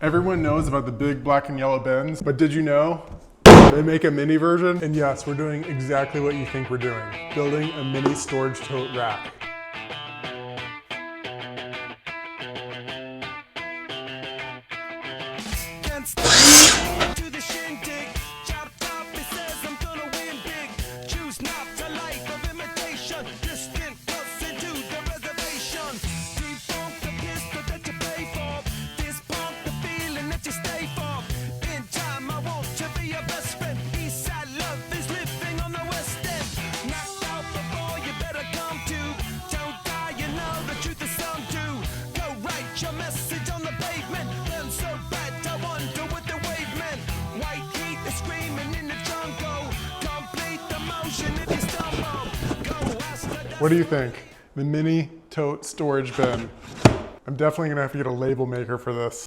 Everyone knows about the big black and yellow bins, but did you know they make a mini version? And yes, we're doing exactly what you think we're doing, building a mini storage tote rack. Your message on the pavement, burn so bad, I wonder what the wave meant. White heat is screaming in the jungle, complete the motion if you stumble. Go ask the... What do you think? The mini tote storage bin. I'm definitely gonna have to get a label maker for this.